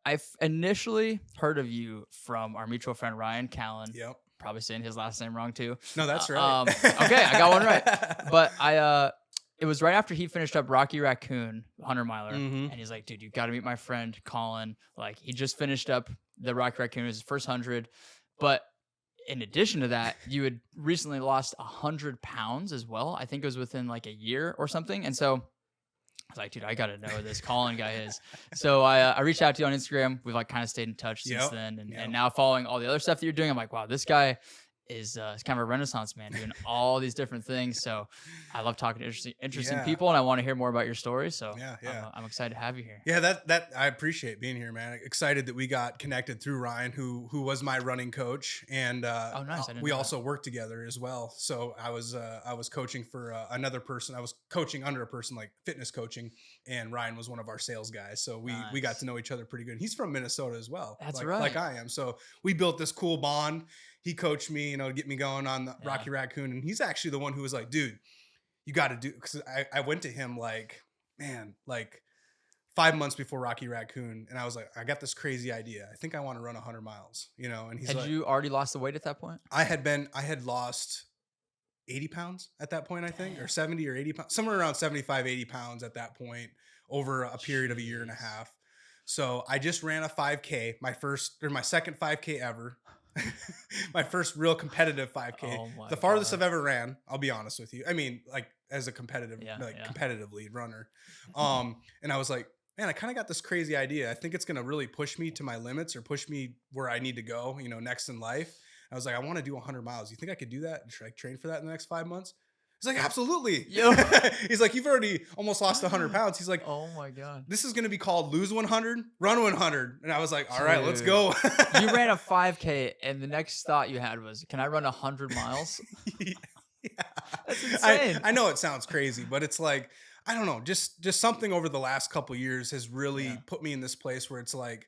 I've initially heard of you from our mutual friend Ryan Callen. Yep. Probably saying his last name wrong too. No, that's Uh, right. um, okay, I got one right. But it was right after he finished up Rocky Raccoon, 100 miler, Hmm. and he's like, dude, you got to meet my friend Colin. Like, he just finished up the Rocky Raccoon, it was his first 100. But in addition to that, you had recently lost 100 pounds as well. I think it was within like a year or something. And so I was like, dude, I got to know who this Colin guy is. So I reached out to you on Instagram. We've like kind of stayed in touch since Yep. then. And, Yep. and now following all the other stuff that you're doing, I'm like, wow, this guy is kind of a renaissance man doing all these different things. So I love talking to interesting Yeah. people, and I want to hear more about your story. So Yeah. Yeah. I'm excited to have you here. Yeah, that I appreciate being here, man. Excited that we got connected through Ryan, who was my running coach, and Oh, nice. I didn't we know that. also worked together as well. So I was coaching for another person. I was coaching under a person, like fitness coaching, and Ryan was one of our sales guys. So we got Nice. to know each other pretty good. He's from Minnesota as well, That's like right. I am. So we built this cool bond. He coached me, to get me going on the Yeah. Rocky Raccoon, and he's actually the one who was like, dude, you got to do, because I went to him like, man, like 5 months before Rocky Raccoon, and I was like, I got this crazy idea. I think I want to run 100 miles, and he's Had like, you already lost the weight at that point? I had lost 80 pounds at that point, I think, or Damn. 70 or 80 pounds, somewhere around 75, 80 pounds at that point over a period of a year and a Jeez. half. So I just ran a 5K, my second 5K ever. My first real competitive 5K. Oh my The farthest God. I've ever ran, I'll be honest with you. I mean, like as a Yeah, yeah. competitively runner. And I was like, man, I kind of got this crazy idea. I think it's going to really push me to my limits or push me where I need to go, next in life. I was like, I want to do 100 miles. You think I could do that? Should I train for that in the next 5 months? He's like, absolutely. Yo. He's like, you've already almost lost 100 pounds. He's like, Oh my God. this is going to be called lose 100, run 100. And I was like, all right, let's Dude. go. You ran a 5K, and the next thought you had was, can I run 100 miles? Yeah. That's insane. I know it sounds crazy, but it's like, I don't know, just something over the last couple years has really Yeah. put me in this place where it's like,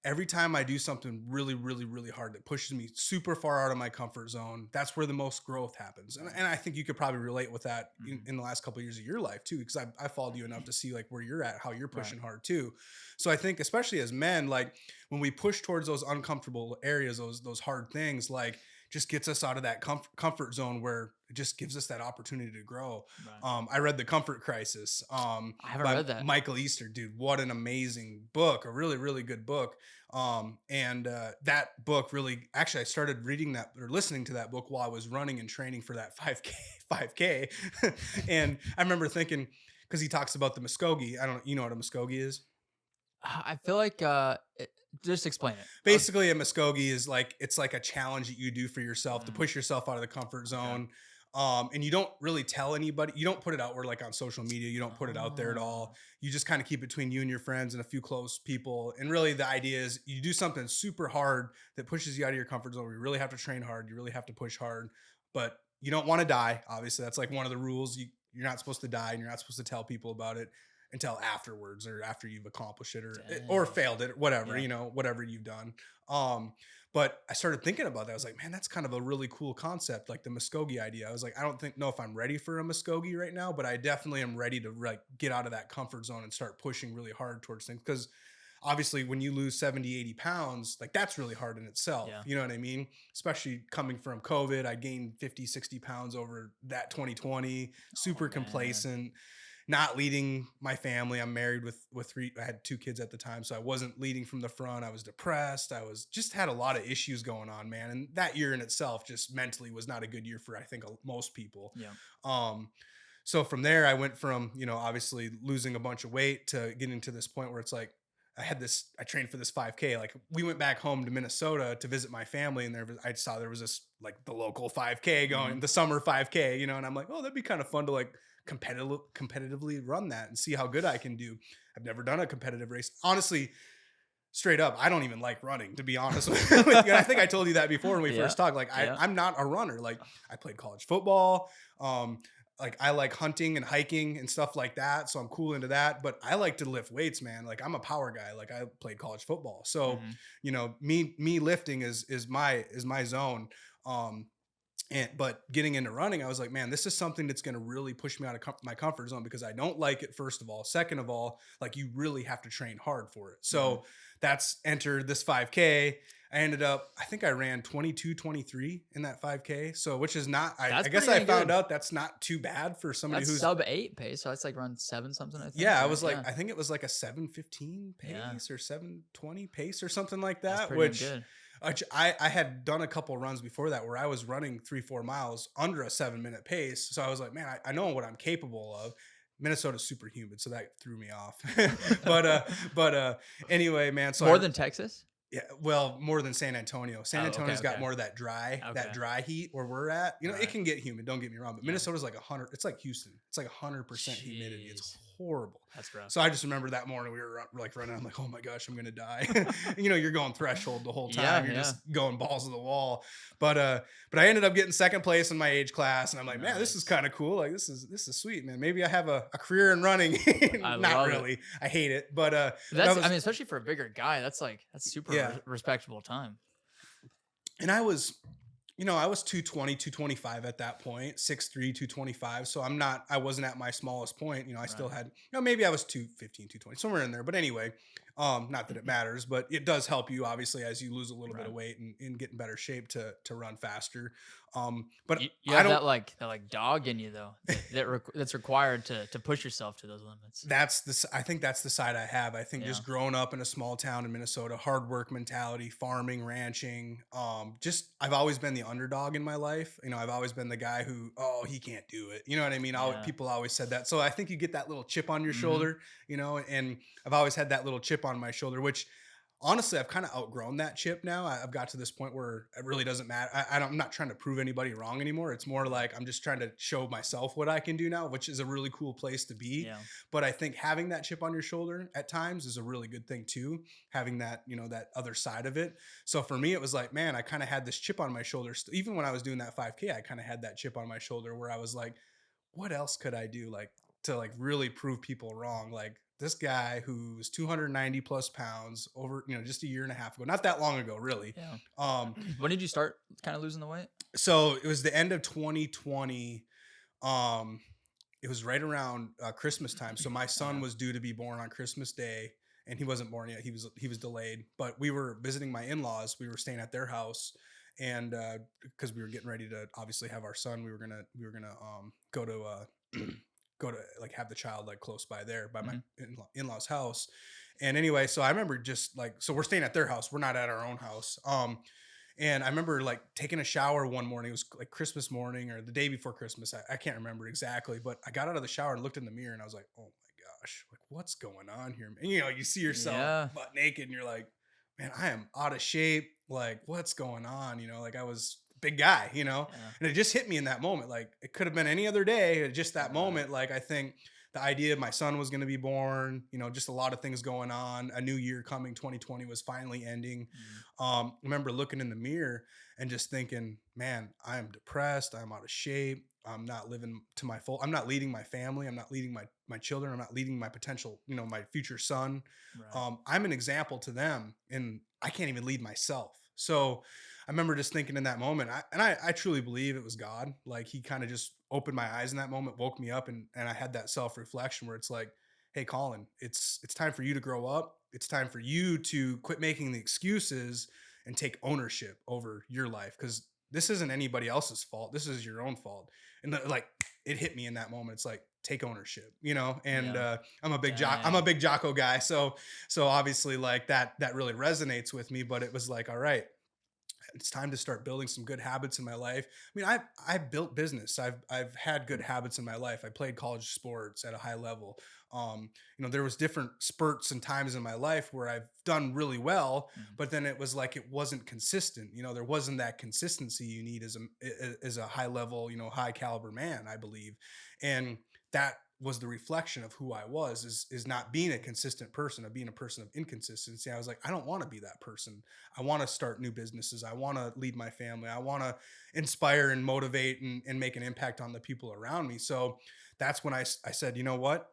every time I do something really, really, really hard that pushes me super far out of my comfort zone, that's where the most growth happens. And I think you could probably relate with that in the last couple of years of your life too, because I followed you enough to see like where you're at, how you're pushing hard too. So I think especially as men, like when we push towards those uncomfortable areas, those hard things, like just gets us out of that comfort zone where it just gives us that opportunity to grow. Right. I read The Comfort Crisis. I haven't By read that. Michael Easter, dude, what an amazing book, a really, really good book. And that book really, actually, I started reading that or listening to that book while I was running and training for that 5K. And I remember thinking, because he talks about the Muskogee. I don't, you know what a Muskogee is? I feel like just explain it. Basically, a Muskogee is like, it's like a challenge that you do for yourself to push yourself out of the comfort zone. And you don't really tell anybody. You don't put it out where like on social media. You don't put it out there at all. You just kind of keep it between you and your friends and a few close people. And really the idea is you do something super hard that pushes you out of your comfort zone. You really have to train hard. You really have to push hard, but you don't want to die. Obviously, that's like one of the rules. You're not supposed to die, and you're not supposed to tell people about it until afterwards or after you've accomplished it or failed it, whatever, whatever you've done. But I started thinking about that. I was like, man, that's kind of a really cool concept, like the Muskogee idea. I was like, I don't know if I'm ready for a Muskogee right now, but I definitely am ready to like get out of that comfort zone and start pushing really hard towards things. Because obviously when you lose 70, 80 pounds, like that's really hard in itself. Yeah. You know what I mean? Especially coming from COVID, I gained 50, 60 pounds over that 2020, super complacent, not leading my family. I'm married with three. I had 2 kids at the time, so I wasn't leading from the front. I was depressed. I was just had a lot of issues going on, man. And that year in itself, just mentally, was not a good year for I think most people. Yeah. So from there, I went from obviously losing a bunch of weight to getting to this point where it's like I trained for this 5K. Like we went back home to Minnesota to visit my family, and I saw there was this like the local 5K going, the summer 5K, and I'm like, oh, that'd be kind of fun to like competitively run that and see how good I can do. I've never done a competitive race. Honestly, straight up, I don't even like running, to be honest with you. I think I told you that before when we first talked. Like I'm not a runner. Like I played college football. Like I like hunting and hiking and stuff like that. So I'm cool into that, but I like to lift weights, man. Like I'm a power guy. Like I played college football. So, me lifting is my zone. But getting into running, I was like, man, this is something that's going to really push me out of my comfort zone because I don't like it. First of all, second of all, like you really have to train hard for it. Mhm. So that's entered this 5K. I ended up, I think I ran 22:23 in that 5K. So, which is not, That's I guess pretty I dang found good. out that's not too bad for somebody That's who's, sub 8 pace, so that's like around 7 something, I think, yeah, I right? was like, Yeah. I think it was like a 7:15 Yeah. pace or 7:20 pace or something like That's that, pretty dang which good. I had done a couple runs before that where I was running 3-4 miles under a 7 minute pace. So I was like, man, I know what I'm capable of. Minnesota's super humid, so that threw me off. but anyway, man. So More I than Texas? yeah, well, more than San Antonio. San Oh, okay, Antonio's got okay. more of that Okay. dry heat where we're at. You know, it Right. can get humid, don't get me wrong, but Yeah. Minnesota's like 100, it's like Houston. It's like 100% humidity. It's Jeez. horrible. That's rough. So I just remember that morning we were like running. I'm like, oh my gosh, I'm gonna die. You know, you're going threshold the whole time. Yeah, You're yeah. just going balls to the wall. But I ended up getting second place in my age class, and I'm like, man, this is Nice. kind of cool. Like this is sweet, man. Maybe I have a career in running. I Not love it. really. I hate it, but I That's I was mean, especially for a bigger guy, that's like that's super yeah. respectable time. And I was, you know, I was 220, 225 at that point, 6'3", 225. So I wasn't at my smallest point. You know, I still Right. had, you know, maybe I was 215, 220, somewhere in there. But anyway, not that it matters, but it does help you obviously as you lose a little bit of Right. weight and get in better shape to run faster. But You I have don't, that like dog in you though that's required to push yourself to those limits. I think that's the side I have. I think Yeah. just growing up in a small town in Minnesota, hard work mentality, farming, ranching, just I've always been the underdog in my life. You know, I've always been the guy who, oh, he can't do it. You know what I mean? Yeah. People always said that. So I think you get that little chip on your Mhm. shoulder, you know, and I've always had that little chip on my shoulder, which honestly, I've kind of outgrown that chip now. I've got to this point where it really doesn't matter. I'm not trying to prove anybody wrong anymore. It's more like I'm just trying to show myself what I can do now, which is a really cool place to be. Yeah. But I think having that chip on your shoulder at times is a really good thing too. Having that, you know, that other side of it. So for me, it was like, man, I kind of had this chip on my shoulder. Even when I was doing that 5K, I kind of had that chip on my shoulder where I was like, what else could I do like to like really prove people wrong? Like this guy who's 290 plus pounds over, you know, just a year and a half ago, not that long ago, really. Yeah. Um, When did you start kind of losing the weight? so it was the end of 2020. Um, it was right around Christmas time. So my son Uh, was due to be born on Christmas Day, and he wasn't born yet. He was delayed. But we were visiting my in-laws. We were staying at their house, and because we were getting ready to obviously have our son, we were gonna go to go to like have the child like close by there by my mhm. in-laws house. And anyway, so I remember just like, so we're staying at their house. We're not at our own house. And I remember like taking a shower one morning. It was like Christmas morning or the day before Christmas. I can't remember exactly, but I got out of the shower and looked in the mirror and I was like, oh my gosh, like what's going on here? And you know, you see yourself Yeah. butt naked and you're like, man, I am out of shape. Like what's going on? You know, like I was a big guy, you know, Yeah. and it just hit me in that moment. Like it could have been any other day, just that Right. moment. Like I think the idea of my son was going to be born, you know, just a lot of things going on. A new year coming, 2020 was finally ending. Mhm. I remember looking in the mirror and just thinking, man, I am depressed. I'm out of shape. I'm not living to my full. I'm not leading my family. I'm not leading my children. I'm not leading my potential, you know, my future son. Right. I'm an example to them, and I can't even lead myself. So I remember just thinking in that moment, I truly believe it was God. Like He kind of just opened my eyes in that moment, woke me up, and I had that self reflection where it's like, hey, Colin, it's time for you to grow up. It's time for you to quit making the excuses and take ownership over your life because this isn't anybody else's fault. This is your own fault. And like it hit me in that moment. It's like take ownership, you know. And Yeah. I'm a Dang. big Jocko guy, so obviously like that really resonates with me. But it was like, all right, it's time to start building some good habits in my life. I mean, I've built business. I've had good habits in my life. I played college sports at a high level. You know, there was different spurts and times in my life where I've done really well, Mhm. but then it was like it wasn't consistent. You know, there wasn't that consistency you need as a high level, you know, high caliber man, I believe. And that was the reflection of who I was is not being a consistent person, of being a person of inconsistency. I was like, I don't want to be that person. I want to start new businesses. I want to lead my family. I want to inspire and motivate and make an impact on the people around me. So that's when I said, you know what?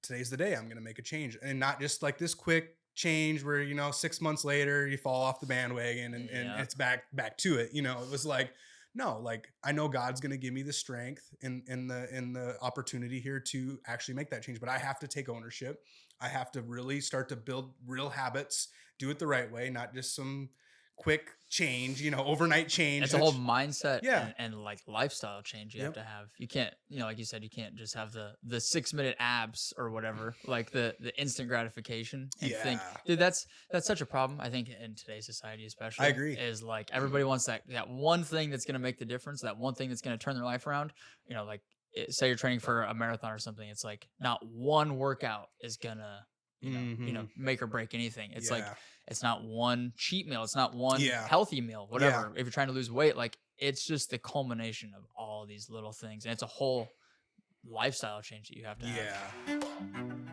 Today's the day I'm going to make a change, and not just like this quick change where, you know, 6 months later you fall off the bandwagon and Yeah. it's back to it. You know, it was like, no, like I know God's going to give me the strength in the opportunity here to actually make that change, but I have to take ownership. I have to really start to build real habits, do it the right way, not just some quick change, overnight change, It's a whole which mindset yeah. and like lifestyle change you have Yep. to have. You can't, like you said, you can't just have the 6 minute abs or whatever, like the instant gratification and think, Yeah. dude, that's such a problem. I think in today's society, I especially, agree. is like everybody wants that one thing that's gonna make the difference, that one thing that's gonna turn their life around. Like say you're training for a marathon or something, it's like not one workout is gonna Mhm. make or break anything. It's like Yeah. it's not one cheat meal, it's not one Yeah. healthy meal, Yeah. whatever. If you're trying to lose weight, like it's just the culmination of all these little things, and it's a whole lifestyle change that you have to have. Yeah.